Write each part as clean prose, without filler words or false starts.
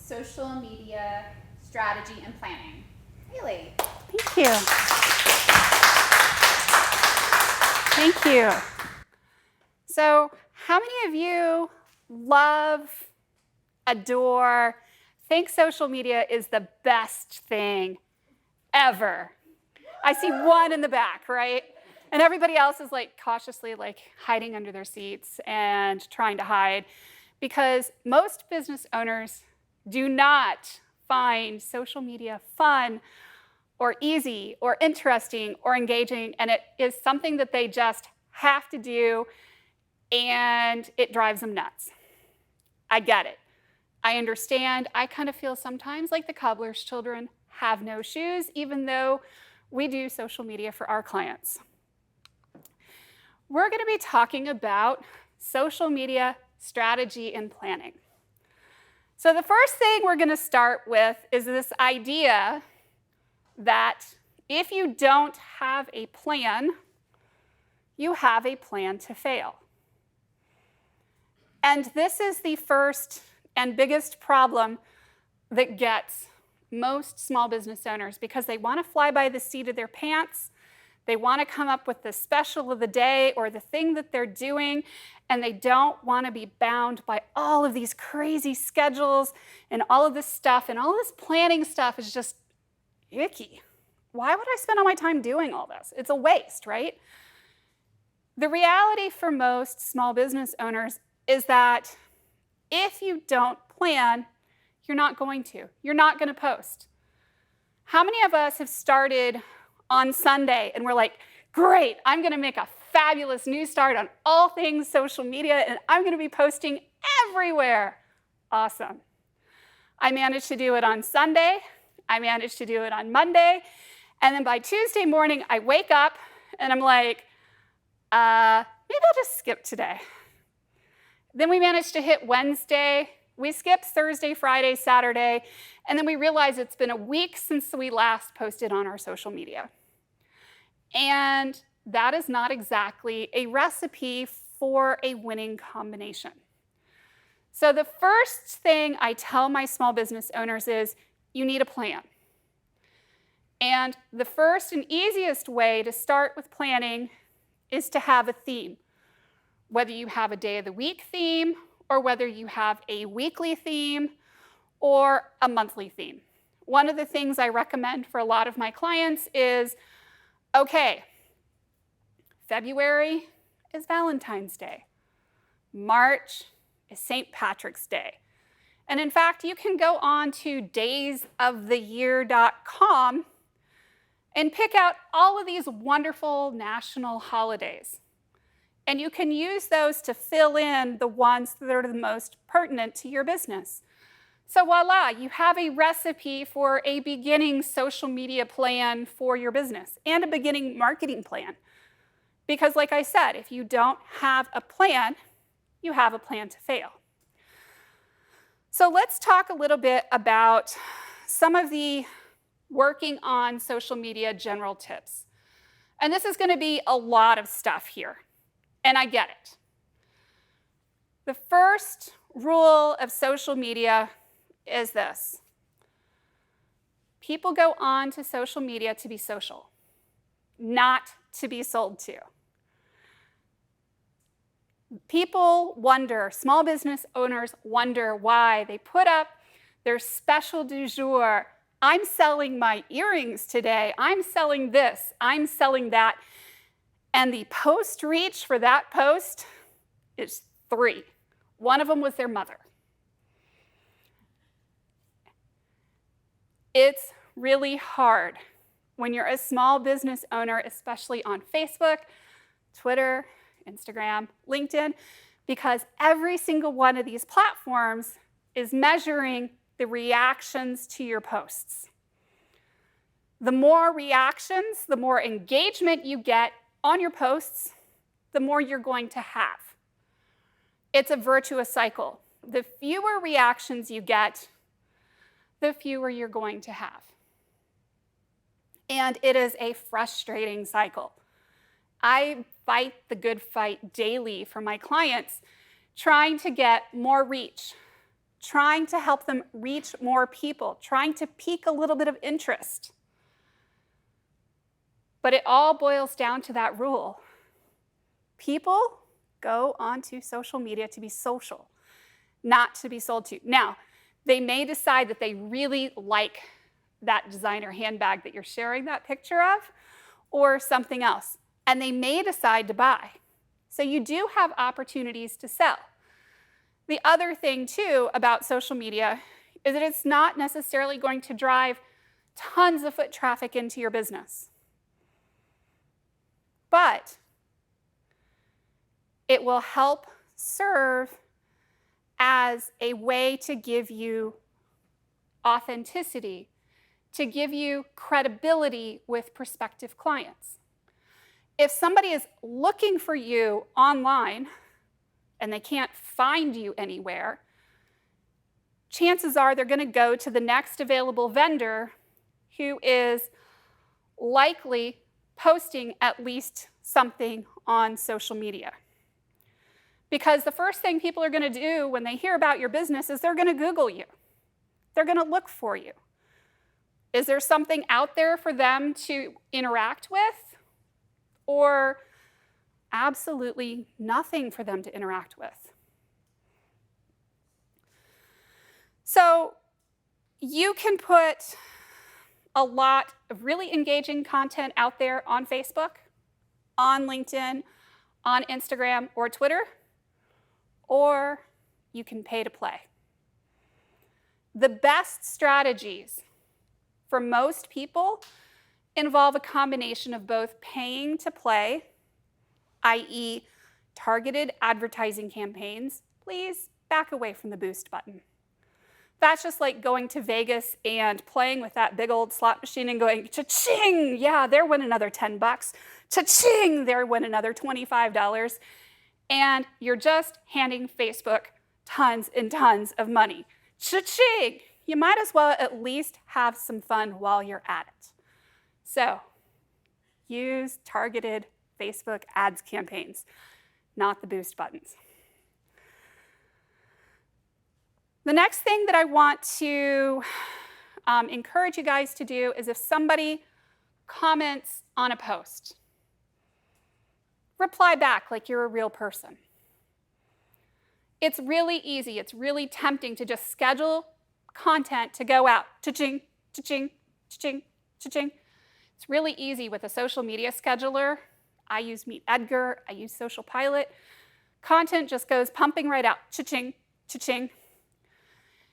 social media strategy and planning. Haley. Thank you. Thank you. So, how many of you love, adore, think social media is the best thing ever? I see one in the back, right? And everybody else is like cautiously like hiding under their seats and trying to hide, because most business owners do not find social media fun or easy or interesting or engaging, and it is something that they just have to do, and it drives them nuts. I get it. I understand. I kind of feel sometimes like the cobbler's children have no shoes, even though we do social media for our clients. We're going to be talking about social media strategy and planning. So the first thing we're going to start with is this idea that if you don't have a plan, you have a plan to fail. And this is the first and biggest problem that gets most small business owners, because they want to fly by the seat of their pants. They want to come up with the special of the day or the thing that they're doing, and they don't want to be bound by all of these crazy schedules and all of this stuff, and all this planning stuff is just icky. Why would I spend all my time doing all this? It's a waste, right? The reality for most small business owners is that if you don't plan, you're not going to. You're not going to post. How many of us have started on Sunday and we're like, great, I'm going to make a fabulous new start on all things social media and I'm going to be posting everywhere? Awesome. I managed to do it on Sunday. I managed to do it on Monday. And then by Tuesday morning, I wake up and I'm like, maybe I'll just skip today. Then we managed to hit Wednesday. We skipped Thursday, Friday, Saturday, and then we realized it's been a week since we last posted on our social media. And that is not exactly a recipe for a winning combination. So the first thing I tell my small business owners is you need a plan. And the first and easiest way to start with planning is to have a theme. Whether you have a day of the week theme, or whether you have a weekly theme or a monthly theme. One of the things I recommend for a lot of my clients is, okay, February is Valentine's Day. March is St. Patrick's Day. And in fact, you can go on to daysoftheyear.com and pick out all of these wonderful national holidays. And you can use those to fill in the ones that are the most pertinent to your business. So voila, you have a recipe for a beginning social media plan for your business and a beginning marketing plan. Because like I said, if you don't have a plan, you have a plan to fail. So let's talk a little bit about some of the working on social media general tips. And this is going to be a lot of stuff here. And I get it. The first rule of social media is this. People go on to social media to be social, not to be sold to. People wonder, small business owners wonder why they put up their special du jour. I'm selling my earrings today. I'm selling this. I'm selling that. And the post reach for that post is 3. One of them was their mother. It's really hard when you're a small business owner, especially on Facebook, Twitter, Instagram, LinkedIn, because every single one of these platforms is measuring the reactions to your posts. The more reactions, the more engagement you get on your posts, the more you're going to have. It's a virtuous cycle. The fewer reactions you get, the fewer you're going to have. And it is a frustrating cycle. I fight the good fight daily for my clients, trying to get more reach, trying to help them reach more people, trying to pique a little bit of interest. But it all boils down to that rule. People go onto social media to be social, not to be sold to. Now, they may decide that they really like that designer handbag that you're sharing that picture of, or something else, and they may decide to buy. So you do have opportunities to sell. The other thing, too, about social media is that it's not necessarily going to drive tons of foot traffic into your business. But it will help serve as a way to give you authenticity, to give you credibility with prospective clients. If somebody is looking for you online and they can't find you anywhere, chances are they're going to go to the next available vendor who is likely posting at least something on social media. Because the first thing people are going to do when they hear about your business is they're going to Google you. They're going to look for you. Is there something out there for them to interact with? Or absolutely nothing for them to interact with? So you can put a lot of really engaging content out there on Facebook, on LinkedIn, on Instagram or Twitter, or you can pay to play. The best strategies for most people involve a combination of both paying to play, i.e. targeted advertising campaigns. Please back away from the boost button. That's just like going to Vegas and playing with that big old slot machine and going, cha-ching, yeah, there went another 10 bucks. Cha-ching, there went another $25. And you're just handing Facebook tons and tons of money. Cha-ching! You might as well at least have some fun while you're at it. So, use targeted Facebook ads campaigns, not the boost buttons. The next thing that I want to encourage you guys to do is if somebody comments on a post, reply back like you're a real person. It's really easy. It's really tempting to just schedule content to go out. Cha-ching, cha-ching, cha-ching, cha-ching. It's really easy with a social media scheduler. I use Meet Edgar. I use Social Pilot. Content just goes pumping right out. Cha-ching, cha-ching.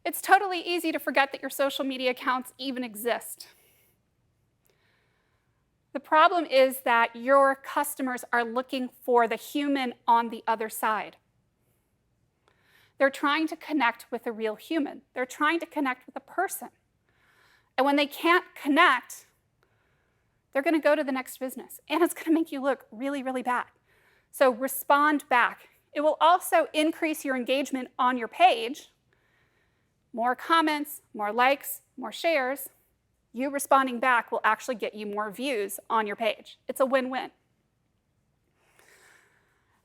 It's totally easy to forget that your social media accounts even exist. The problem is that your customers are looking for the human on the other side. They're trying to connect with a real human. They're trying to connect with a person. And when they can't connect, they're going to go to the next business. And it's going to make you look really, really bad. So respond back. It will also increase your engagement on your page. More comments, more likes, more shares. You responding back will actually get you more views on your page. It's a win-win.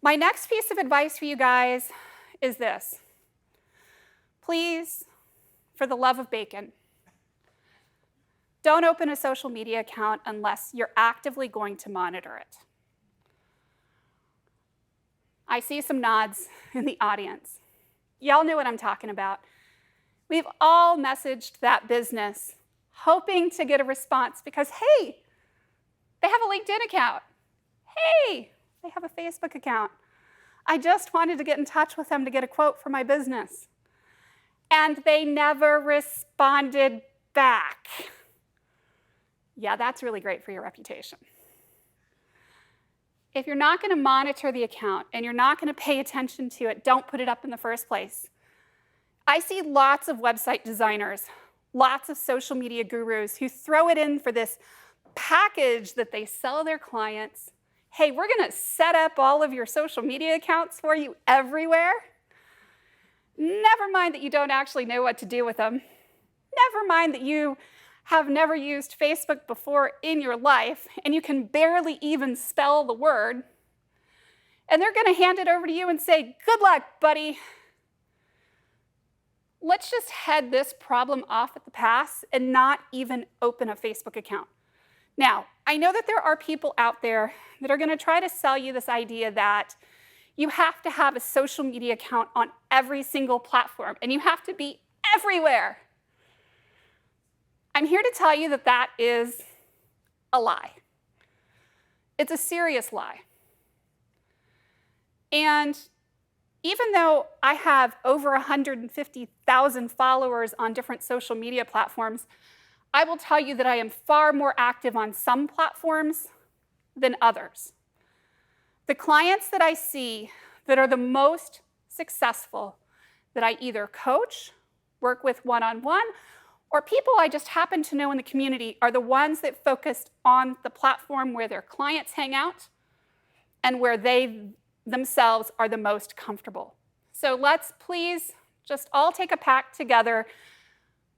My next piece of advice for you guys is this. Please, for the love of bacon, don't open a social media account unless you're actively going to monitor it. I see some nods in the audience. Y'all know what I'm talking about. We've all messaged that business hoping to get a response because, hey, they have a LinkedIn account. Hey, they have a Facebook account. I just wanted to get in touch with them to get a quote for my business. And they never responded back. Yeah, that's really great for your reputation. If you're not going to monitor the account and you're not going to pay attention to it, don't put it up in the first place. I see lots of website designers, lots of social media gurus who throw it in for this package that they sell their clients. Hey, we're going to set up all of your social media accounts for you everywhere. Never mind that you don't actually know what to do with them. Never mind that you have never used Facebook before in your life and you can barely even spell the word. And they're going to hand it over to you and say, good luck, buddy. let's just head this problem off at the pass and not even open a Facebook account. Now, I know that there are people out there that are going to try to sell you this idea that you have to have a social media account on every single platform and you have to be everywhere. I'm here to tell you that that is a lie. It's a serious lie. And even though I have over 150,000 followers on different social media platforms, I will tell you that I am far more active on some platforms than others. The clients that I see that are the most successful, that I either coach, work with one-on-one, or people I just happen to know in the community are the ones that focused on the platform where their clients hang out and where they themselves are the most comfortable. So let's please just all take a pact together.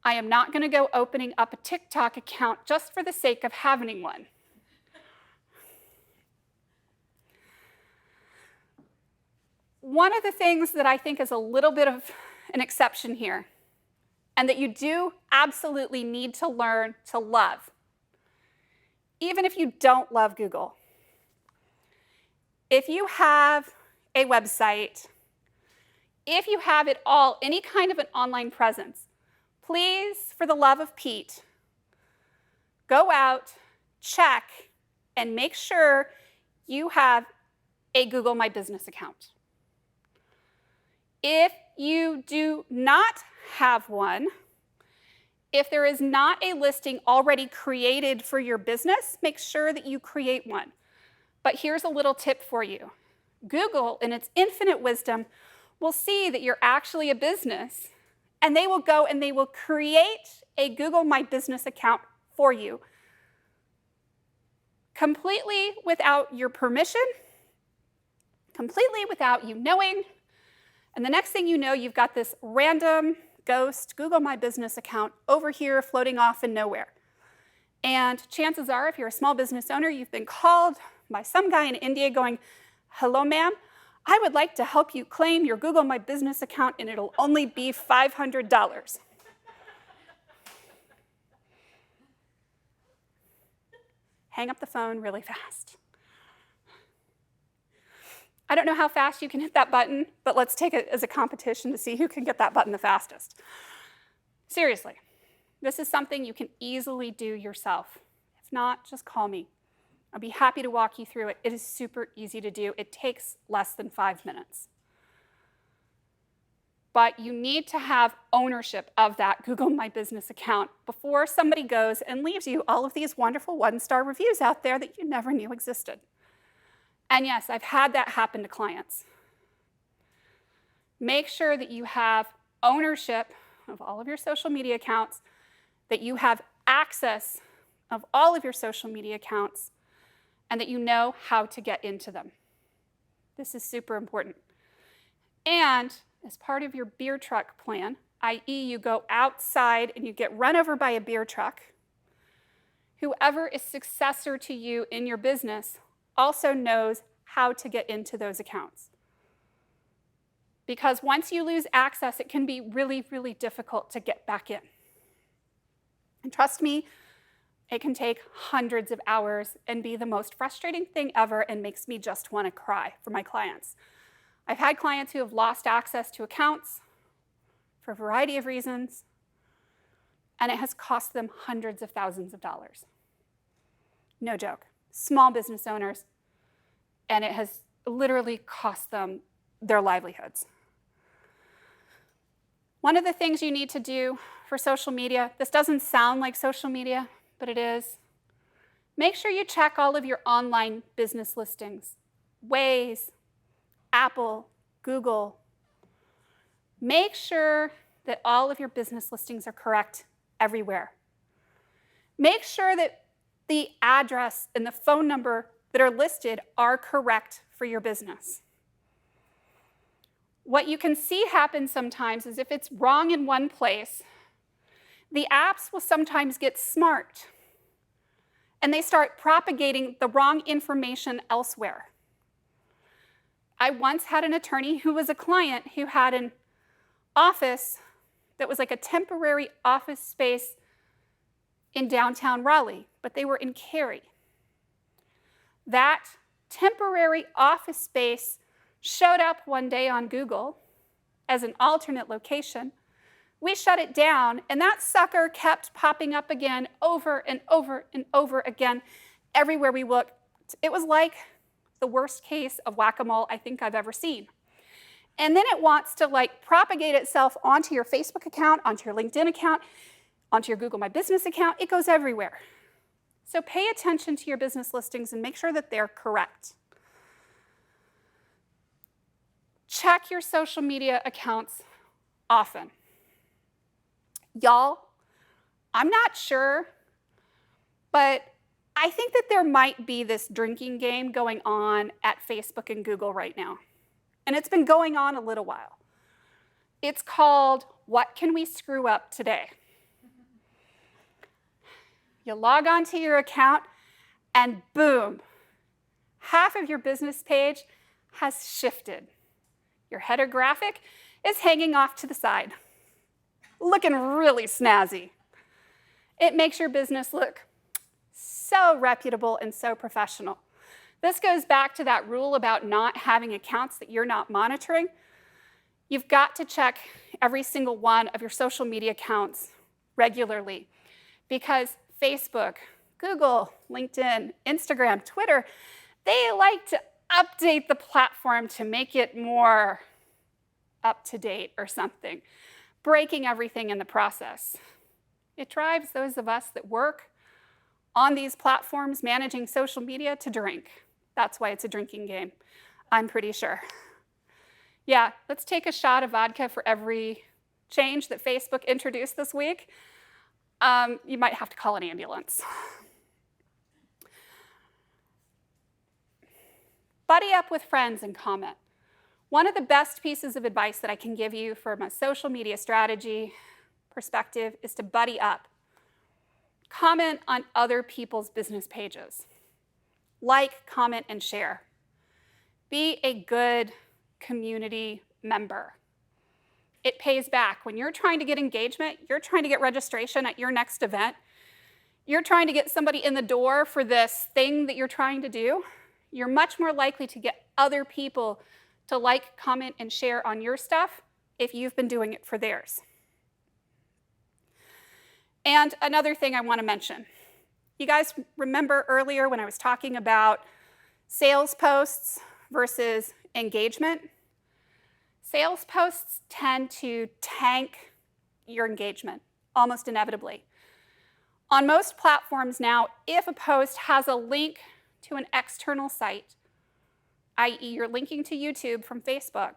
I am not going to go opening up a TikTok account just for the sake of having one. One of the things that I think is a little bit of an exception here, and that you do absolutely need to learn to love, even if you don't love Google. If you have a website, if you have at all any kind of an online presence, please, for the love of Pete, go out, check, and make sure you have a Google My Business account. If you do not have one, if there is not a listing already created for your business, make sure that you create one. But here's a little tip for you. Google, in its infinite wisdom, will see that you're actually a business, and they will go and they will create a Google My Business account for you, completely without your permission, completely without you knowing. And the next thing you know, you've got this random ghost Google My Business account over here floating off in nowhere. And chances are, if you're a small business owner, you've been called by some guy in India going, "Hello, ma'am, I would like to help you claim your Google My Business account, and it'll only be $500. Hang up the phone really fast. I don't know how fast you can hit that button, but let's take it as a competition to see who can get that button the fastest. Seriously, this is something you can easily do yourself. If not, just call me. I'll be happy to walk you through it. It is super easy to do. It takes less than 5 minutes. But you need to have ownership of that Google My Business account before somebody goes and leaves you all of these wonderful one-star reviews out there that you never knew existed. And yes, I've had that happen to clients. Make sure that you have ownership of all of your social media accounts, that you have access of all of your social media accounts, and that you know how to get into them. This is super important. And as part of your beer truck plan, i.e. you go outside and you get run over by a beer truck, whoever is successor to you in your business also knows how to get into those accounts. Because once you lose access, it can be really, really difficult to get back in. And trust me, it can take hundreds of hours and be the most frustrating thing ever and makes me just want to cry for my clients. I've had clients who have lost access to accounts for a variety of reasons, and it has cost them hundreds of thousands of dollars. No joke. Small business owners, and it has literally cost them their livelihoods. One of the things you need to do for social media, this doesn't sound like social media, but it is, make sure you check all of your online business listings. Waze, Apple, Google. Make sure that all of your business listings are correct everywhere. Make sure that the address and the phone number that are listed are correct for your business. What you can see happen sometimes is if it's wrong in one place, the apps will sometimes get smart and they start propagating the wrong information elsewhere. I once had an attorney who was a client who had an office that was like a temporary office space in downtown Raleigh, but they were in Cary. That temporary office space showed up one day on Google as an alternate location. We shut it down, and that sucker kept popping up again over and over and over again everywhere we looked. It was like the worst case of whack-a-mole I think I've ever seen. And then it wants to like propagate itself onto your Facebook account, onto your LinkedIn account, onto your Google My Business account. It goes everywhere. So pay attention to your business listings and make sure that they're correct. Check your social media accounts often. Y'all, I'm not sure, but I think that there might be this drinking game going on at Facebook and Google right now. And it's been going on a little while. It's called, What Can We Screw Up Today? You log onto your account, and boom, half of your business page has shifted. Your header graphic is hanging off to the side, looking really snazzy. It makes your business look so reputable and so professional. This goes back to that rule about not having accounts that you're not monitoring. You've got to check every single one of your social media accounts regularly, because Facebook, Google, LinkedIn, Instagram, Twitter, they like to update the platform to make it more up to date or something, breaking everything in the process. It drives those of us that work on these platforms managing social media to drink. That's why it's a drinking game, I'm pretty sure. Yeah, let's take a shot of vodka for every change that Facebook introduced this week. You might have to call an ambulance. Buddy up with friends and comment. One of the best pieces of advice that I can give you from a social media strategy perspective is to buddy up. Comment on other people's business pages. Like, comment, and share. Be a good community member. It pays back. When you're trying to get engagement, you're trying to get registration at your next event, you're trying to get somebody in the door for this thing that you're trying to do, you're much more likely to get other people to like, comment, and share on your stuff if you've been doing it for theirs. And another thing I want to mention. You guys remember earlier when I was talking about sales posts versus engagement? Sales posts tend to tank your engagement, almost inevitably. On most platforms now, if a post has a link to an external site, i.e. you're linking to YouTube from Facebook,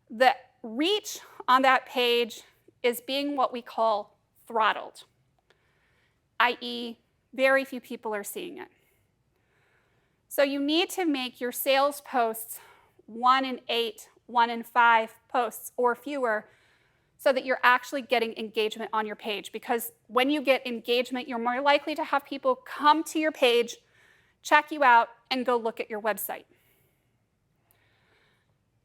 the reach on that page is being what we call throttled, i.e. very few people are seeing it. So you need to make your sales posts 1 in 8, 1 in 5 posts or fewer so that you're actually getting engagement on your page. Because when you get engagement, you're more likely to have people come to your page, check you out, and go look at your website.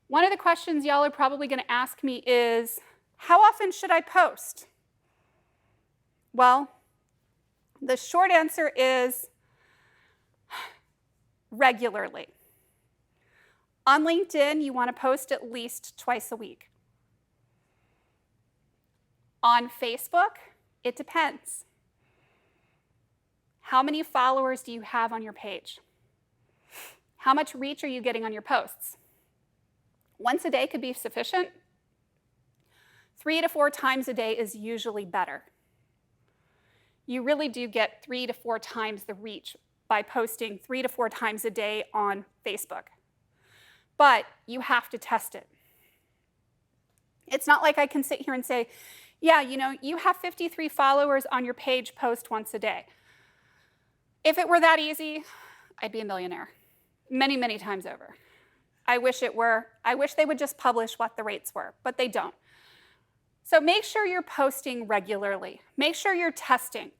One of the questions y'all are probably going to ask me is, how often should I post? Well, the short answer is regularly. On LinkedIn, you want to post at least twice a week. On Facebook, it depends. How many followers do you have on your page? How much reach are you getting on your posts? Once a day could be sufficient. 3 to 4 times a day is usually better. You really do get 3 to 4 times the reach by posting 3 to 4 times a day on Facebook. But you have to test it. It's not like I can sit here and say, yeah, you have 53 followers on your page, post once a day. If it were that easy, I'd be a millionaire many, many times over. I wish it were. I wish they would just publish what the rates were, but they don't. So make sure you're posting regularly. Make sure you're testing.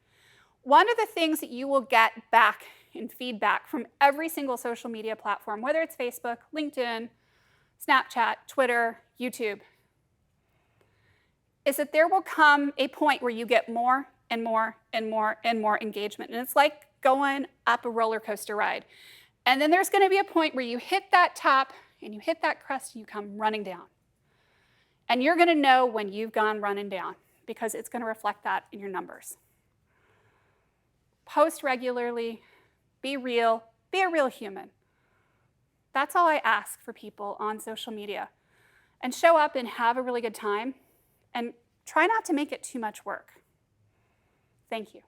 One of the things that you will get back in feedback from every single social media platform, whether it's Facebook, LinkedIn, Snapchat, Twitter, YouTube, is that there will come a point where you get more and more and more and more engagement. And it's like going up a roller coaster ride. And then there's going to be a point where you hit that top and you hit that crest and you come running down. And you're going to know when you've gone running down because it's going to reflect that in your numbers. Post regularly, be real, be a real human. That's all I ask for people on social media. And show up and have a really good time, and try not to make it too much work. Thank you.